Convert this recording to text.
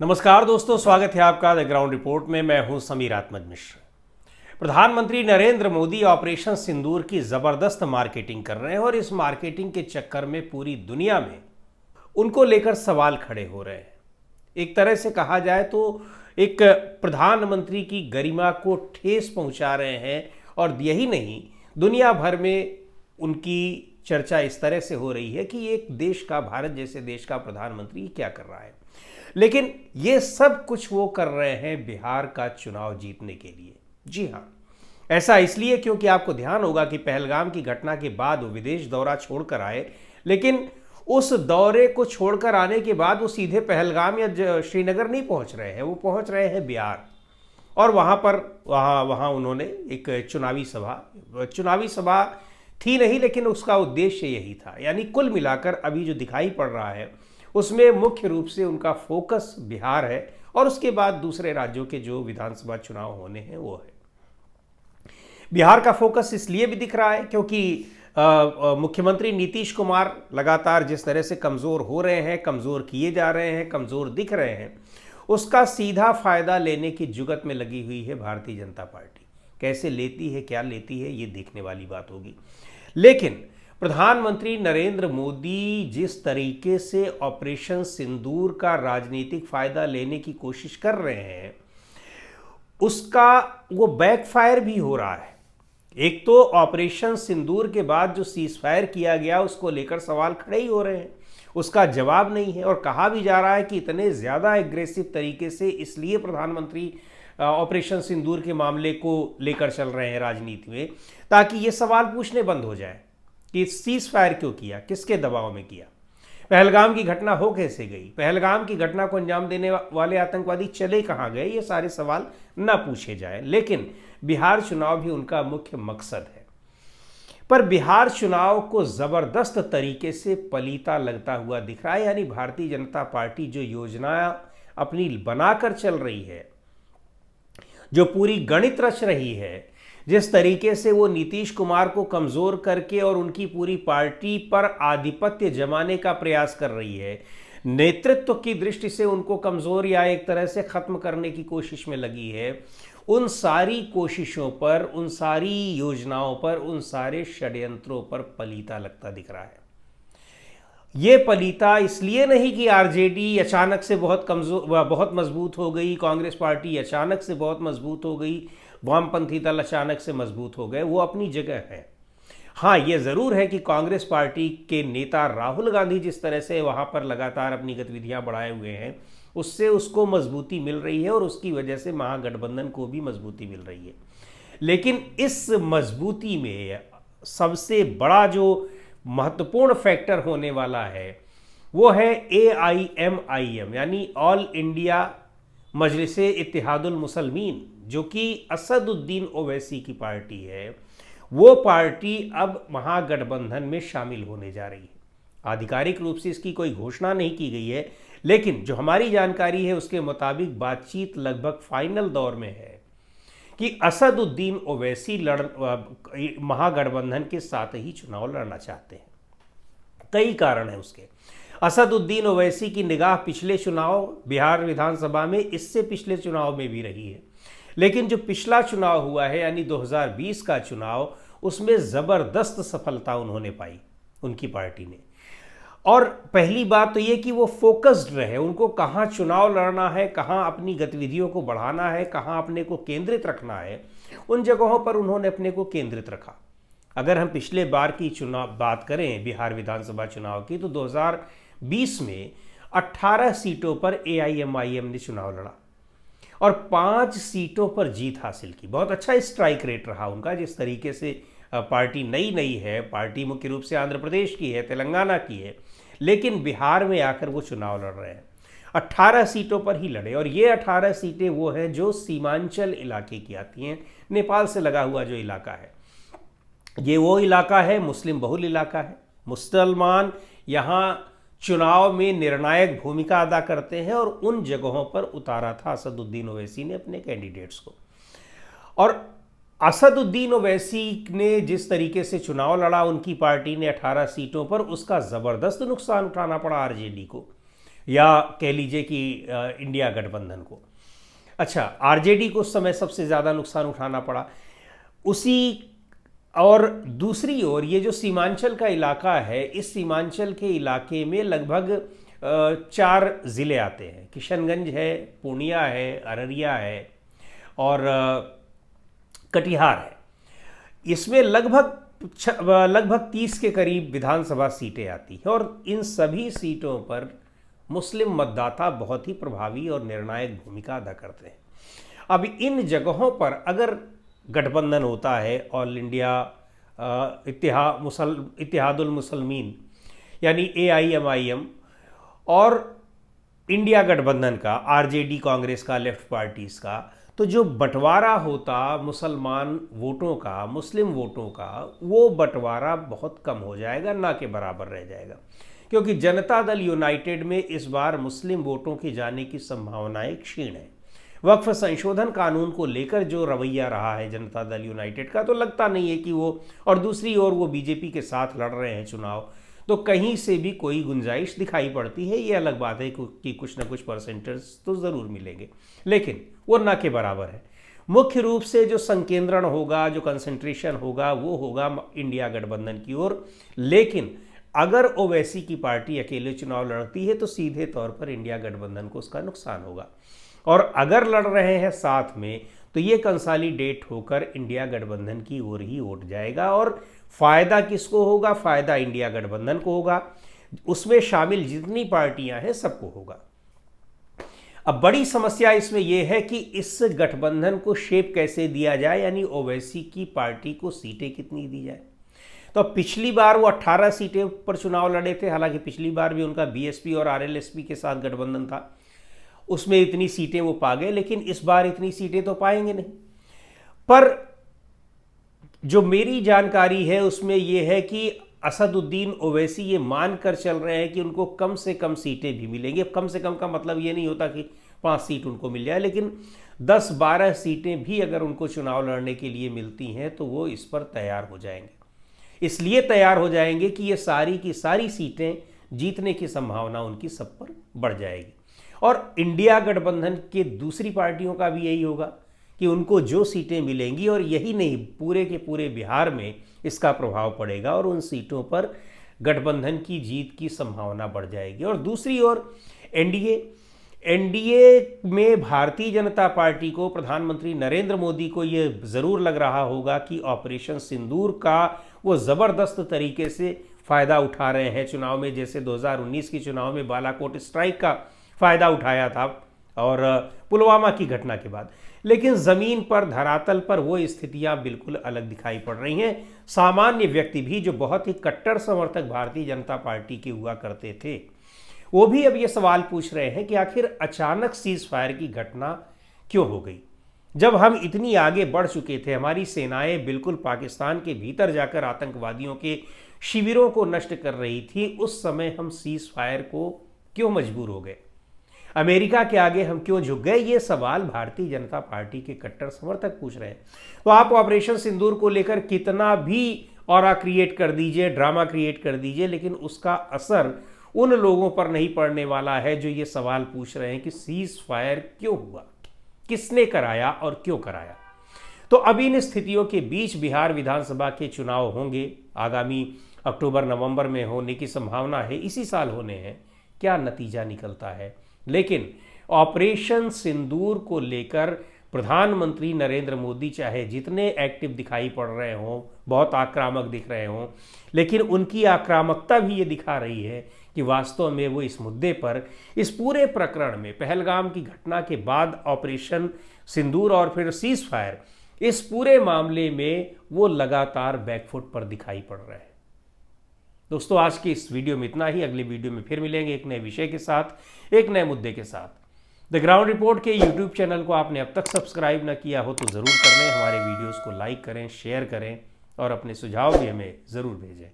नमस्कार दोस्तों, स्वागत है आपका द ग्राउंड रिपोर्ट में। मैं हूं समीर आत्मज मिश्र। प्रधानमंत्री नरेंद्र मोदी ऑपरेशन सिंदूर की जबरदस्त मार्केटिंग कर रहे हैं और इस मार्केटिंग के चक्कर में पूरी दुनिया में उनको लेकर सवाल खड़े हो रहे हैं। एक तरह से कहा जाए तो एक प्रधानमंत्री की गरिमा को ठेस पहुंचा रहे हैं और यही नहीं, दुनिया भर में उनकी चर्चा इस तरह से हो रही है कि एक देश का, भारत जैसे देश का प्रधानमंत्री क्या कर रहा है। लेकिन ये सब कुछ वो कर रहे हैं बिहार का चुनाव जीतने के लिए। जी हाँ, ऐसा इसलिए क्योंकि आपको ध्यान होगा कि पहलगाम की घटना के बाद वो विदेश दौरा छोड़कर आए, लेकिन उस दौरे को छोड़कर आने के बाद वो सीधे पहलगाम या श्रीनगर नहीं पहुंच रहे हैं, वो पहुंच रहे हैं बिहार। और वहाँ उन्होंने एक चुनावी सभा थी नहीं, लेकिन उसका उद्देश्य यही था। यानी कुल मिलाकर अभी जो दिखाई पड़ रहा है उसमें मुख्य रूप से उनका फोकस बिहार है और उसके बाद दूसरे राज्यों के जो विधानसभा चुनाव होने हैं वो है। बिहार का फोकस इसलिए भी दिख रहा है क्योंकि मुख्यमंत्री नीतीश कुमार लगातार जिस तरह से कमज़ोर हो रहे हैं, कमज़ोर किए जा रहे हैं, कमज़ोर दिख रहे हैं, उसका सीधा फायदा लेने की जुगत में लगी हुई है भारतीय जनता पार्टी। कैसे लेती है, क्या लेती है, ये देखने वाली बात होगी। लेकिन प्रधानमंत्री नरेंद्र मोदी जिस तरीके से ऑपरेशन सिंदूर का राजनीतिक फायदा लेने की कोशिश कर रहे हैं, उसका वो बैकफायर भी हो रहा है। एक तो ऑपरेशन सिंदूर के बाद जो सीज फायर किया गया उसको लेकर सवाल खड़े ही हो रहे हैं, उसका जवाब नहीं है। और कहा भी जा रहा है कि इतने ज़्यादा एग्रेसिव तरीके से इसलिए प्रधानमंत्री ऑपरेशन सिंदूर के मामले को लेकर चल रहे हैं राजनीति में, ताकि ये सवाल पूछने बंद हो जाए कि सीज फायर क्यों किया, किसके दबाव में किया, पहलगाम की घटना हो कैसे गई, पहलगाम की घटना को अंजाम देने वाले आतंकवादी चले कहाँ गए, ये सारे सवाल न पूछे जाए। लेकिन बिहार चुनाव भी उनका मुख्य मकसद है। पर बिहार चुनाव को ज़बरदस्त तरीके से पलीता लगता हुआ दिख रहा है। यानी भारतीय जनता पार्टी जो योजना अपनी बनाकर चल रही है, जो पूरी गणित रच रही है, जिस तरीके से वो नीतीश कुमार को कमज़ोर करके और उनकी पूरी पार्टी पर आधिपत्य जमाने का प्रयास कर रही है, नेतृत्व की दृष्टि से उनको कमज़ोर या एक तरह से ख़त्म करने की कोशिश में लगी है, उन सारी कोशिशों पर, उन सारी योजनाओं पर, उन सारे षड्यंत्रों पर पलीता लगता दिख रहा है। ये पलीता इसलिए नहीं कि आरजेडी अचानक से बहुत मजबूत हो गई, कांग्रेस पार्टी अचानक से बहुत मजबूत हो गई, वामपंथी दल अचानक से मजबूत हो गए, वो अपनी जगह है। हाँ, ये ज़रूर है कि कांग्रेस पार्टी के नेता राहुल गांधी जिस तरह से वहाँ पर लगातार अपनी गतिविधियाँ बढ़ाए हुए हैं, उससे उसको मजबूती मिल रही है और उसकी वजह से महागठबंधन को भी मजबूती मिल रही है। लेकिन इस मजबूती में सबसे बड़ा जो महत्वपूर्ण फैक्टर होने वाला है वो है AIMIM, यानी ऑल इंडिया मजलिसे इत्तेहादुल मुसलमीन, जो कि असदुद्दीन ओवैसी की पार्टी है। वो पार्टी अब महागठबंधन में शामिल होने जा रही है। आधिकारिक रूप से इसकी कोई घोषणा नहीं की गई है, लेकिन जो हमारी जानकारी है उसके मुताबिक बातचीत लगभग फाइनल दौर में है कि असदुद्दीन ओवैसी महागठबंधन के साथ ही चुनाव लड़ना चाहते हैं। कई कारण हैं उसके। असदुद्दीन ओवैसी की निगाह पिछले चुनाव बिहार विधानसभा में, इससे पिछले चुनाव में भी रही है। लेकिन जो पिछला चुनाव हुआ है यानी 2020 का चुनाव, उसमें ज़बरदस्त सफलता उन्होंने पाई, उनकी पार्टी ने। और पहली बात तो ये कि वो फोकस्ड रहे, उनको कहाँ चुनाव लड़ना है, कहाँ अपनी गतिविधियों को बढ़ाना है, कहाँ अपने को केंद्रित रखना है, उन जगहों पर उन्होंने अपने को केंद्रित रखा। अगर हम पिछले बार की चुनाव बात करें, बिहार विधानसभा चुनाव की, तो 2020 में 18 सीटों पर AIMIM ने चुनाव लड़ा और 5 सीटों पर जीत हासिल की। बहुत अच्छा स्ट्राइक रेट रहा उनका। जिस तरीके से पार्टी नई है, पार्टी मुख्य रूप से आंध्र प्रदेश की है, तेलंगाना की है, लेकिन बिहार में आकर वो चुनाव लड़ रहे हैं। 18 सीटों पर ही लड़े और ये 18 सीटें वो हैं जो सीमांचल इलाके की आती हैं, नेपाल से लगा हुआ जो इलाका है। ये वो इलाका है, मुस्लिम बहुल इलाका है। मुसलमान यहाँ चुनाव में निर्णायक भूमिका अदा करते हैं और उन जगहों पर उतारा था असदुद्दीन ओवैसी ने अपने कैंडिडेट्स को। और असदुद्दीन ओवैसी ने जिस तरीके से चुनाव लड़ा, उनकी पार्टी ने 18 सीटों पर, उसका ज़बरदस्त नुकसान उठाना पड़ा आरजेडी को, या कह लीजिए कि इंडिया गठबंधन को। अच्छा, आरजेडी को उस समय सबसे ज़्यादा नुकसान उठाना पड़ा उसी। और दूसरी ओर ये जो सीमांचल का इलाका है, इस सीमांचल के इलाके में लगभग 4 ज़िले आते हैं। किशनगंज है, पूर्णिया है, अररिया है और कटिहार है। इसमें लगभग 30 के करीब विधानसभा सीटें आती हैं और इन सभी सीटों पर मुस्लिम मतदाता बहुत ही प्रभावी और निर्णायक भूमिका अदा करते हैं। अब इन जगहों पर अगर गठबंधन होता है, ऑल इंडिया इत्तेहादुल मुसलमीन यानी AIMIM और इंडिया गठबंधन का, आरजेडी कांग्रेस का, लेफ्ट पार्टीज का, तो जो बंटवारा होता मुसलमान वोटों का, मुस्लिम वोटों का, वो बंटवारा बहुत कम हो जाएगा, ना के बराबर रह जाएगा। क्योंकि जनता दल यूनाइटेड में इस बार मुस्लिम वोटों के जाने की संभावनाएं क्षीण है। वक्फ संशोधन कानून को लेकर जो रवैया रहा है जनता दल यूनाइटेड का, तो लगता नहीं है कि वो, और दूसरी ओर वो बीजेपी के साथ लड़ रहे हैं चुनाव, तो कहीं से भी कोई गुंजाइश दिखाई पड़ती है। ये अलग बात है कि कुछ ना कुछ परसेंटेज तो ज़रूर मिलेंगे, लेकिन वो ना के बराबर है। मुख्य रूप से जो संकेंद्रण होगा, जो कंसंट्रेशन होगा, वो होगा इंडिया गठबंधन की ओर। लेकिन अगर ओवैसी की पार्टी अकेले चुनाव लड़ती है तो सीधे तौर पर इंडिया गठबंधन को उसका नुकसान होगा, और अगर लड़ रहे हैं साथ में तो ये कंसोलिडेट होकर इंडिया गठबंधन की ओर ही उठ जाएगा। और फायदा किसको होगा? फायदा इंडिया गठबंधन को होगा, उसमें शामिल जितनी पार्टियां हैं सबको होगा। अब बड़ी समस्या इसमें यह है कि इस गठबंधन को शेप कैसे दिया जाए, यानी ओवैसी की पार्टी को सीटें कितनी दी जाए। तो पिछली बार वो 18 सीटें पर चुनाव लड़े थे, हालांकि पिछली बार भी उनका BSP और RLSP के साथ गठबंधन था, उसमें इतनी सीटें वो पा गए, लेकिन इस बार इतनी सीटें तो पाएंगे नहीं। पर जो मेरी जानकारी है उसमें यह है कि असदुद्दीन ओवैसी ये मान कर चल रहे हैं कि उनको कम से कम सीटें भी मिलेंगी। कम से कम का मतलब ये नहीं होता कि 5 सीट उनको मिल जाए, लेकिन 10-12 सीटें भी अगर उनको चुनाव लड़ने के लिए मिलती हैं तो वो इस पर तैयार हो जाएंगे। इसलिए तैयार हो जाएंगे कि ये सारी की सारी सीटें जीतने की संभावना उनकी सब पर बढ़ जाएगी। और इंडिया गठबंधन के दूसरी पार्टियों का भी यही होगा कि उनको जो सीटें मिलेंगी, और यही नहीं पूरे के पूरे बिहार में इसका प्रभाव पड़ेगा और उन सीटों पर गठबंधन की जीत की संभावना बढ़ जाएगी। और दूसरी ओर एनडीए में भारतीय जनता पार्टी को, प्रधानमंत्री नरेंद्र मोदी को ये ज़रूर लग रहा होगा कि ऑपरेशन सिंदूर का वो ज़बरदस्त तरीके से फ़ायदा उठा रहे हैं चुनाव में, जैसे 2019 के चुनाव में बालाकोट स्ट्राइक का फ़ायदा उठाया था और पुलवामा की घटना के बाद। लेकिन ज़मीन पर, धरातल पर वो स्थितियां बिल्कुल अलग दिखाई पड़ रही हैं। सामान्य व्यक्ति भी, जो बहुत ही कट्टर समर्थक भारतीय जनता पार्टी के हुआ करते थे, वो भी अब ये सवाल पूछ रहे हैं कि आखिर अचानक सीज फायर की घटना क्यों हो गई। जब हम इतनी आगे बढ़ चुके थे, हमारी सेनाएं बिल्कुल पाकिस्तान के भीतर जाकर आतंकवादियों के शिविरों को नष्ट कर रही थी, उस समय हम सीज फायर को क्यों मजबूर हो गए? अमेरिका के आगे हम क्यों झुक गए? ये सवाल भारतीय जनता पार्टी के कट्टर समर्थक पूछ रहे हैं। तो आप ऑपरेशन सिंदूर को लेकर कितना भी ऑरा क्रिएट कर दीजिए, ड्रामा क्रिएट कर दीजिए, लेकिन उसका असर उन लोगों पर नहीं पड़ने वाला है जो ये सवाल पूछ रहे हैं कि सीज फायर क्यों हुआ, किसने कराया और क्यों कराया। तो अब इन स्थितियों के बीच बिहार विधानसभा के चुनाव होंगे, आगामी अक्टूबर-नवंबर में होने की संभावना है, इसी साल होने हैं। क्या नतीजा निकलता है, लेकिन ऑपरेशन सिंदूर को लेकर प्रधानमंत्री नरेंद्र मोदी चाहे जितने एक्टिव दिखाई पड़ रहे हों, बहुत आक्रामक दिख रहे हों, लेकिन उनकी आक्रामकता भी ये दिखा रही है कि वास्तव में वो इस मुद्दे पर, इस पूरे प्रकरण में, पहलगाम की घटना के बाद ऑपरेशन सिंदूर और फिर सीज फायर, इस पूरे मामले में वो लगातार बैकफुट पर दिखाई पड़ रहे हैं। दोस्तों, आज की इस वीडियो में इतना ही। अगले वीडियो में फिर मिलेंगे एक नए विषय के साथ, एक नए मुद्दे के साथ। द ग्राउंड रिपोर्ट के यूट्यूब चैनल को आपने अब तक सब्सक्राइब न किया हो तो ज़रूर कर लें। हमारे वीडियोस को लाइक करें, शेयर करें और अपने सुझाव भी हमें ज़रूर भेजें।